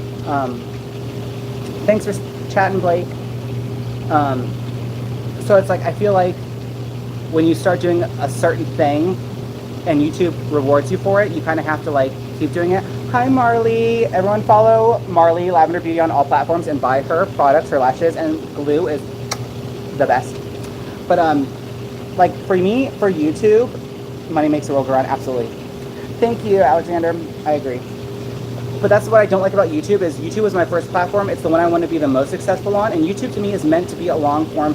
Thanks for chatting, Blake. So it's like, I feel like when you start doing a certain thing and YouTube rewards you for it, you kind of have to like keep doing it. Hi Marley, everyone follow Marley Lavender Beauty on all platforms and buy her products. Her lashes and glue is the best. But like for me, for YouTube, money makes the world go round. Absolutely. Thank you, Alexander. I agree. But that's what I don't like about YouTube, is YouTube was my first platform. It's the one I want to be the most successful on, and YouTube to me is meant to be a long form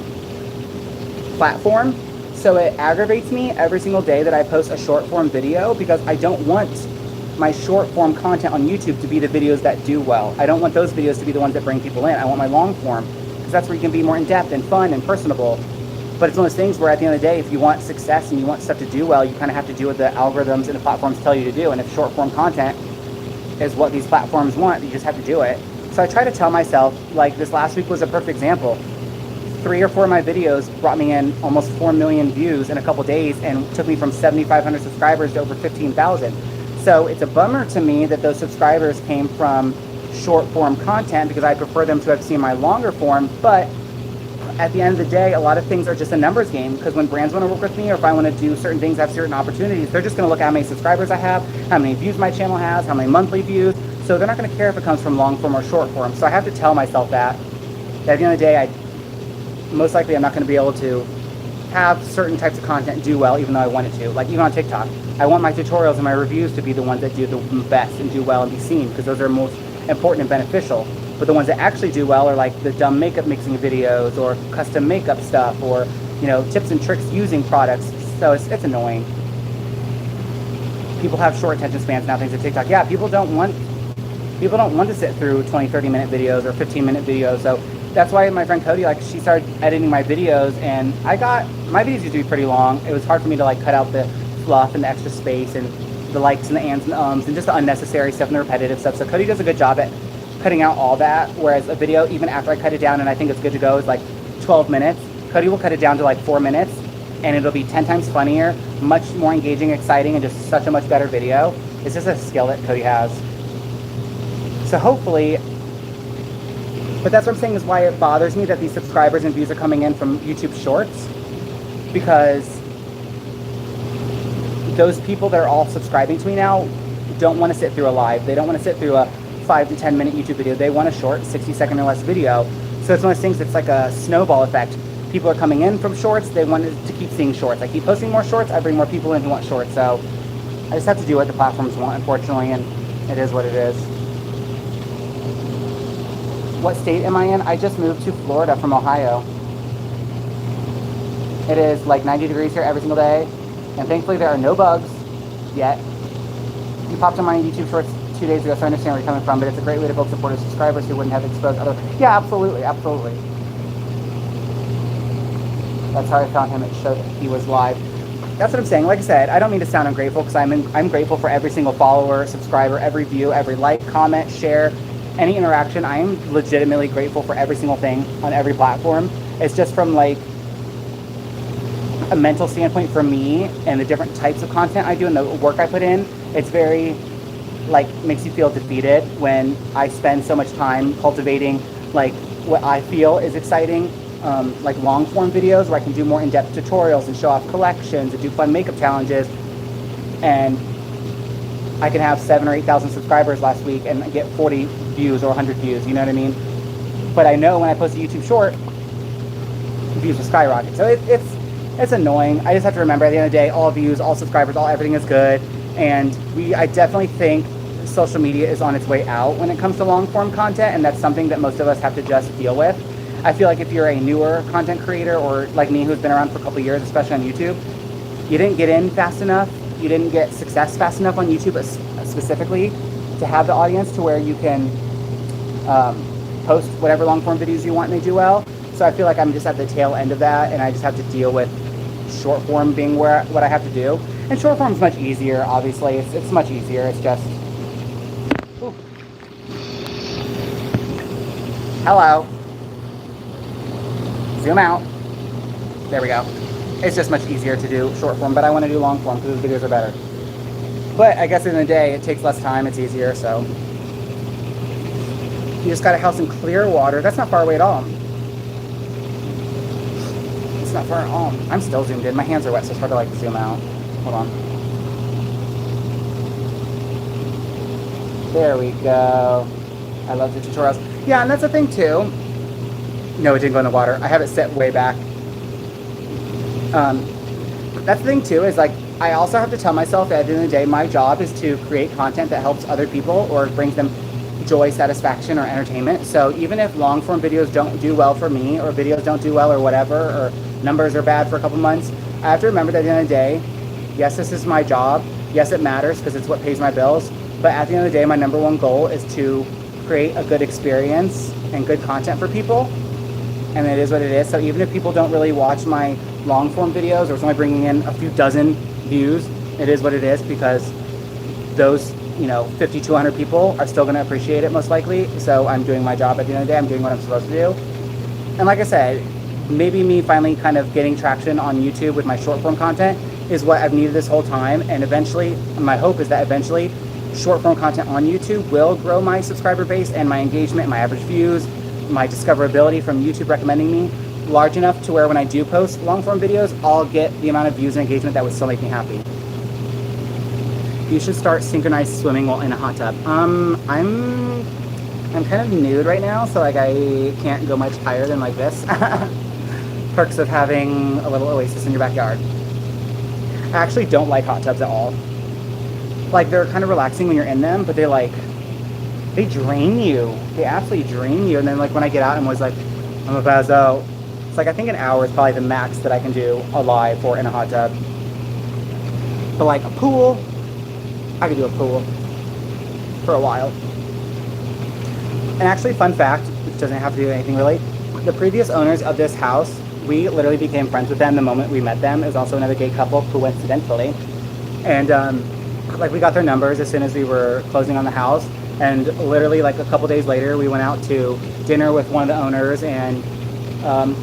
platform. So it aggravates me every single day that I post a short form video, because I don't want my short form content on YouTube to be the videos that do well. I don't want those videos to be the ones that bring people in. I want my long form, because that's where you can be more in depth and fun and personable. But it's one of those things where at the end of the day, if you want success and you want stuff to do well, you kind of have to do what the algorithms and the platforms tell you to do. And if short form content is what these platforms want, you just have to do it. So I try to tell myself, like this last week was a perfect example. 3 or 4 of my videos brought me in almost 4 million views in a couple days, and took me from 7,500 subscribers to over 15,000. So it's a bummer to me that those subscribers came from short form content, because I prefer them to have seen my longer form. But at the end of the day, a lot of things are just a numbers game, because when brands want to work with me, or if I want to do certain things, have certain opportunities, they're just going to look at how many subscribers I have, how many views my channel has, how many monthly views. So they're not going to care if it comes from long form or short form. So I have to tell myself that at the end of the day, most likely I'm not going to be able to have certain types of content do well, even though I want it to. Like even on TikTok, I want my tutorials and my reviews to be the ones that do the best and do well and be seen, because those are most important and beneficial. But the ones that actually do well are like the dumb makeup mixing videos, or custom makeup stuff, or, you know, tips and tricks using products. So it's annoying. People have short attention spans now thanks to TikTok. Yeah, people don't want to sit through 20, 30-minute videos or 15-minute videos. So that's why my friend Cody, like, she started editing my videos, and my videos used to be pretty long. It was hard for me to like cut out the fluff and the extra space and the likes and the ands and the ums and just the unnecessary stuff and the repetitive stuff. So Cody does a good job at cutting out all that, whereas a video, even after I cut it down and I think it's good to go, is like 12 minutes. Cody will cut it down to like 4 minutes, and it'll be 10 times funnier, much more engaging, exciting, and just such a much better video. It's just a skill that Cody has. So hopefully, but that's what I'm saying is why it bothers me that these subscribers and views are coming in from YouTube Shorts, because those people that are all subscribing to me now don't want to sit through a live. They don't want to sit through a 5 to 10 minute YouTube video. They want a short 60-second or less video. So it's one of those things that's like a snowball effect. people are coming in from shorts. They wanted to keep seeing shorts. I keep posting more shorts. I bring more people in who want shorts. So I just have to do what the platforms want, unfortunately, and it is what it is. What state am I in? I just moved to Florida from Ohio. It is like 90 degrees here every single day, and thankfully there are no bugs yet. You popped on my YouTube shorts 2 days ago, so I understand where you're coming from, but it's a great way to build supportive subscribers who wouldn't have exposed other... Yeah, absolutely, absolutely. That's how I found him. It showed that he was live. That's what I'm saying. Like I said, I don't mean to sound ungrateful, because I'm grateful for every single follower, subscriber, every view, every like, comment, share, any interaction. I am legitimately grateful for every single thing on every platform. It's just from like a mental standpoint for me and the different types of content I do and the work I put in. It's very like makes you feel defeated when I spend so much time cultivating like what I feel is exciting. Like long form videos where I can do more in-depth tutorials and show off collections and do fun makeup challenges, and I can have 7,000 or 8,000 subscribers last week and get 40 views or 100 views, you know what I mean? But I know when I post a YouTube short, views will skyrocket. So it's annoying. I just have to remember at the end of the day, all views, all subscribers, all everything is good, and I definitely think social media is on its way out when it comes to long form content, and that's something that most of us have to just deal with. I feel like if you're a newer content creator, or like me who's been around for a couple years, especially on YouTube, you didn't get in fast enough, you didn't get success fast enough on YouTube specifically to have the audience to where you can post whatever long form videos you want and they do well. So I feel like I'm just at the tail end of that, and I just have to deal with short form being what I have to do. And short form is much easier, obviously. It's much easier. It's just... Ooh. Hello. Zoom out. There we go. It's just much easier to do short form, but I want to do long form because the videos are better. But I guess in the day, it takes less time, it's easier, so. You just got a house in Clearwater. That's not far away at all. It's not far at all. I'm still zoomed in. My hands are wet, so it's hard to like zoom out. Hold on. There we go. I love the tutorials. Yeah, and that's the thing too. No, it didn't go in the water. I have it set way back. That's the thing too, is like, I also have to tell myself that at the end of the day, my job is to create content that helps other people or brings them joy, satisfaction, or entertainment. So even if long form videos don't do well for me, or videos don't do well or whatever, or numbers are bad for a couple months, I have to remember that at the end of the day, yes, this is my job. Yes, it matters because it's what pays my bills. But at the end of the day, my number one goal is to create a good experience and good content for people. And it is what it is. So even if people don't really watch my long form videos, or it's only bringing in a few dozen views, it is what it is, because those, 50 to 100 people are still going to appreciate it most likely. So I'm doing my job at the end of the day. I'm doing what I'm supposed to do. And like I said, maybe me finally kind of getting traction on YouTube with my short form content is what I've needed this whole time. And eventually, my hope is that eventually short form content on YouTube will grow my subscriber base and my engagement, my average views, my discoverability from YouTube recommending me large enough to where when I do post long form videos, I'll get the amount of views and engagement that would still make me happy. You should start synchronized swimming while in a hot tub. I'm kind of nude right now, so like I can't go much higher than like this. Perks of having a little oasis in your backyard. I actually don't like hot tubs at all. Like, they're kind of relaxing when you're in them, but they drain you. They absolutely drain you. And then like when I get out and was like, I'm gonna pass out. It's like, I think an hour is probably the max that I can do alive for in a hot tub. But like a pool, I could do a pool for a while. And actually, fun fact, which doesn't have to do with anything really, the previous owners of this house, we literally became friends with them the moment we met them. It was also another gay couple, coincidentally. And like we got their numbers as soon as we were closing on the house. And literally like a couple days later, we went out to dinner with one of the owners, and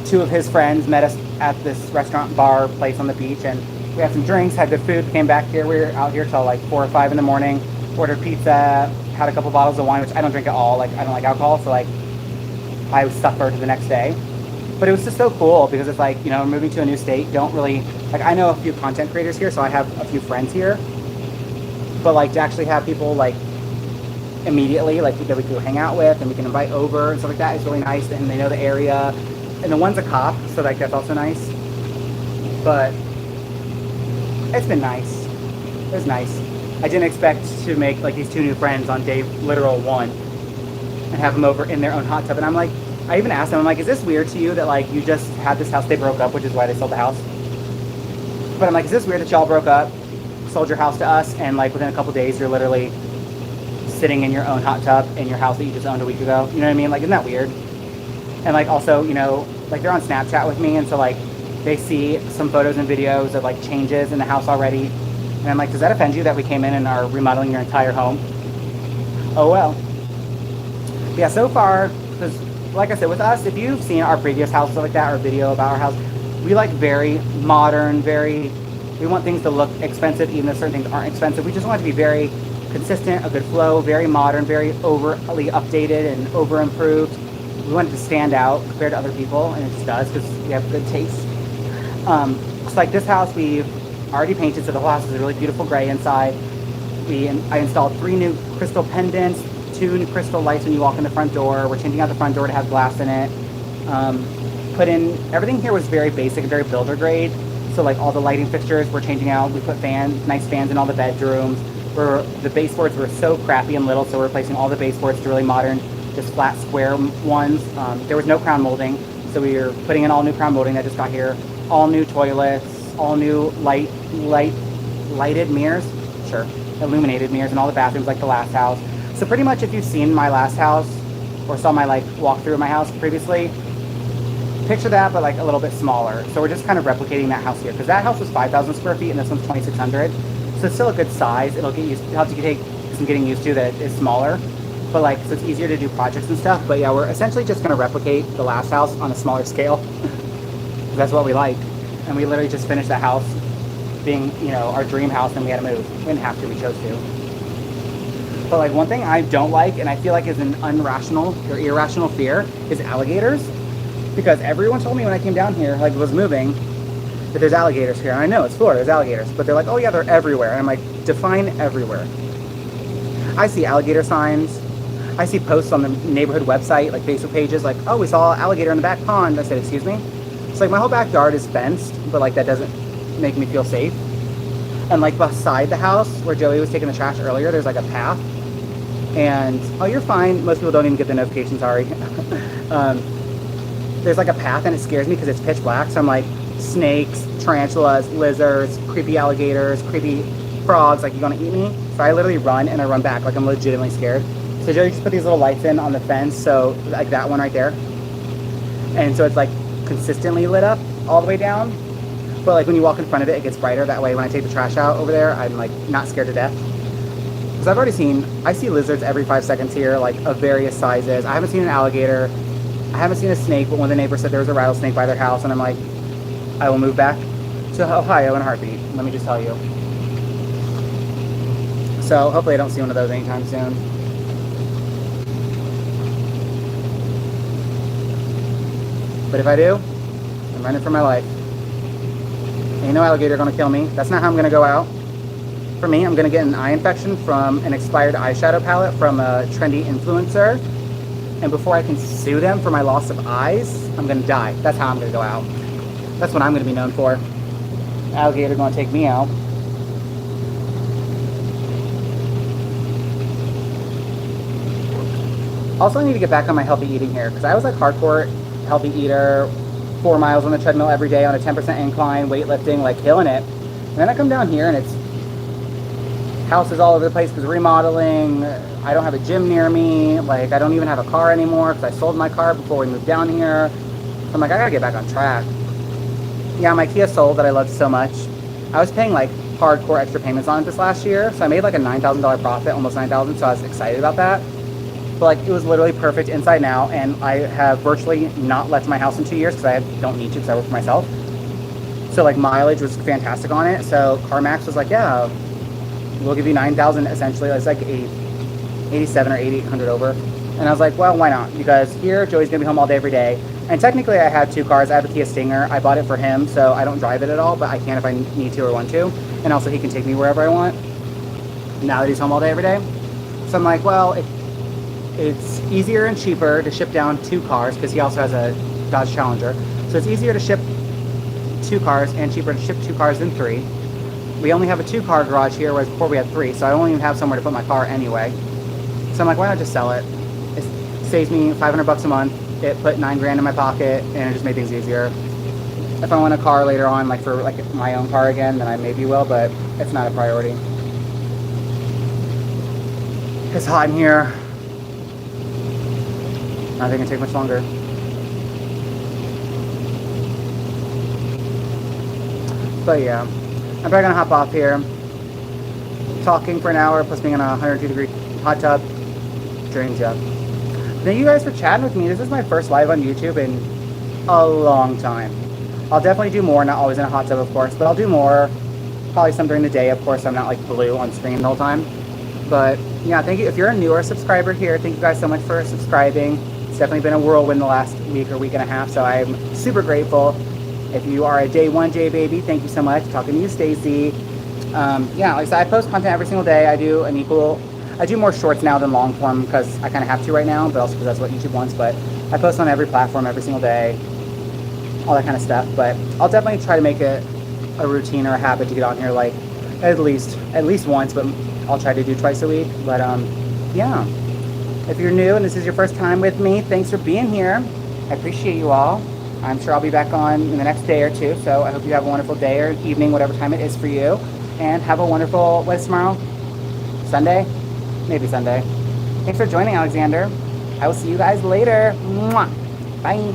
two of his friends met us at this restaurant bar place on the beach, and we had some drinks, had good food, came back here. We were out here till like 4 or 5 in the morning, ordered pizza, had a couple bottles of wine, which I don't drink at all. Like, I don't like alcohol, so like I suffered the next day. But it was just so cool because it's like, moving to a new state, don't really, like, I know a few content creators here, so I have a few friends here. But like to actually have people like immediately, like that we can hang out with and we can invite over and stuff like that is really nice, and they know the area. And the one's a cop, so like that's also nice. But it's been nice. It was nice. I didn't expect to make like these 2 new friends on day literal 1 and have them over in their own hot tub. And I'm like, I even asked them, I'm like, is this weird to you that like you just had this house, they broke up, which is why they sold the house. But I'm like, is this weird that y'all broke up, sold your house to us, and like within a couple days you're literally sitting in your own hot tub in your house that you just owned a week ago? You know what I mean? Like, isn't that weird? And like also, you know, like they're on Snapchat with me, and so like they see some photos and videos of like changes in the house already. And I'm like, does that offend you that we came in and are remodeling your entire home? Oh well. Yeah, so far, because like I said, with us, if you've seen our previous houses like that or video about our house, we like very modern, we want things to look expensive even if certain things aren't expensive. We just want it to be very consistent, a good flow, very modern, very overly updated and over improved. We want it to stand out compared to other people, and it just does because we have good taste. So like this house, we've already painted, so the whole house is a really beautiful gray inside. I installed 3 new crystal pendants, 2 new crystal lights when you walk in the front door. We're changing out the front door to have glass in it. Everything here was very basic and very builder grade. So like all the lighting fixtures we're changing out. We put nice fans in all the bedrooms. The baseboards were so crappy and little, so we're replacing all the baseboards to really modern, just flat square ones. There was no crown molding, so we are putting in all new crown molding that just got here. All new toilets, all new lighted mirrors, sure, illuminated mirrors in all the bathrooms like the last house. So pretty much if you've seen my last house or saw my like walkthrough of my house previously, picture that but like a little bit smaller. So we're just kind of replicating that house here because that house was 5,000 square feet and this one's 2,600. So it's still a good size. You'll have to take some getting used to that it's smaller, but like so it's easier to do projects and stuff. But yeah, we're essentially just going to replicate the last house on a smaller scale. That's what we like. And we literally just finished that house being, you know, our dream house, and we had to move. We didn't have to, we chose to. But like one thing I don't like, and I feel like is an irrational fear, is alligators. Because everyone told me when I came down here, like was moving, that there's alligators here. And I know it's Florida, there's alligators. But they're like, oh yeah, they're everywhere. And I'm like, define everywhere. I see alligator signs. I see posts on the neighborhood website, like Facebook pages, like, oh, we saw an alligator in the back pond. I said, excuse me? It's like my whole backyard is fenced, but like that doesn't make me feel safe. And like beside the house where Joey was taking the trash earlier, there's like a path. And, oh, you're fine. Most people don't even get the notification, sorry. There's like a path and it scares me because it's pitch black. So I'm like, snakes, tarantulas, lizards, creepy alligators, creepy frogs, like, you gonna eat me? So I literally run and I run back, like I'm legitimately scared. So Joey just put these little lights in on the fence, so like that one right there. And so it's like consistently lit up all the way down. But like when you walk in front of it, it gets brighter. That way when I take the trash out over there, I'm like not scared to death. Because I see lizards every 5 seconds here, like of various sizes. I haven't seen an alligator. I haven't seen a snake, but one of the neighbors said there was a rattlesnake by their house, and I'm like, I will move back to Ohio in a heartbeat. Let me just tell you. So hopefully I don't see one of those anytime soon. But if I do, I'm running for my life. Ain't no alligator gonna kill me. That's not how I'm gonna go out. For me, I'm gonna get an eye infection from an expired eyeshadow palette from a trendy influencer. And before I can sue them for my loss of eyes, I'm gonna die. That's how I'm gonna go out. That's what I'm gonna be known for. Alligator gonna take me out. Also, I need to get back on my healthy eating here because I was like hardcore healthy eater, 4 miles on the treadmill every day on a 10% incline, weightlifting, like killing it. And then I come down here and it's houses all over the place because remodeling. I don't have a gym near me. Like I don't even have a car anymore because I sold my car before we moved down here. So I'm like, I gotta get back on track. Yeah, my Kia Soul that I loved so much. I was paying like hardcore extra payments on it this last year. So I made like a $9,000 profit, almost $9,000. So I was excited about that. But like it was literally perfect inside now, and I have virtually not left my house in 2 years because I don't need to because I work for myself. So like mileage was fantastic on it. So CarMax was like, yeah, we'll give you 9,000 essentially. It's like 87 or 8,800 over. And I was like, well, why not? Because here Joey's gonna be home all day every day. And technically I had 2 cars. I have a Kia Stinger. I bought it for him, so I don't drive it at all, but I can if I need to or want to. And also he can take me wherever I want now that he's home all day every day. So I'm like, well, it's easier and cheaper to ship down 2 cars because he also has a Dodge Challenger. So it's easier to ship 2 cars and cheaper to ship 2 cars than 3. We only have a 2-car garage here, whereas before we had 3, so I don't even have somewhere to put my car anyway. So I'm like, why not just sell it? It saves me $500 a month. It put $9 grand in my pocket, and it just made things easier. If I want a car later on, like for like my own car again, then I maybe will, but it's not a priority. It's hot in here. I think it can take much longer. But yeah, I'm probably gonna hop off here. Talking for an hour, plus being in a 102-degree hot tub. Dreams, yeah. Thank you guys for chatting with me. This is my first live on YouTube in a long time. I'll definitely do more, not always in a hot tub, of course, but I'll do more. Probably some during the day, of course. I'm not like blue on screen the whole time. But yeah, thank you. If you're a newer subscriber here, thank you guys so much for subscribing. It's definitely been a whirlwind the last week or week and a half, so I'm super grateful. If you are a day one JAYBABY, thank you so much. Talking to you, Stacy. Yeah, like I said, I post content every single day. I do more shorts now than long form because I kind of have to right now, but also because that's what YouTube wants. But I post on every platform every single day, all that kind of stuff. But I'll definitely try to make it a routine or a habit to get on here like at least once, but I'll try to do twice a week. But yeah, if you're new and this is your first time with me, thanks for being here. I appreciate you all. I'm sure I'll be back on in the next day or two, so I hope you have a wonderful day or evening, whatever time it is for you, and have a wonderful, what is tomorrow? Sunday? Maybe Sunday. Thanks for joining, Alexander. I will see you guys later. Mwah. Bye.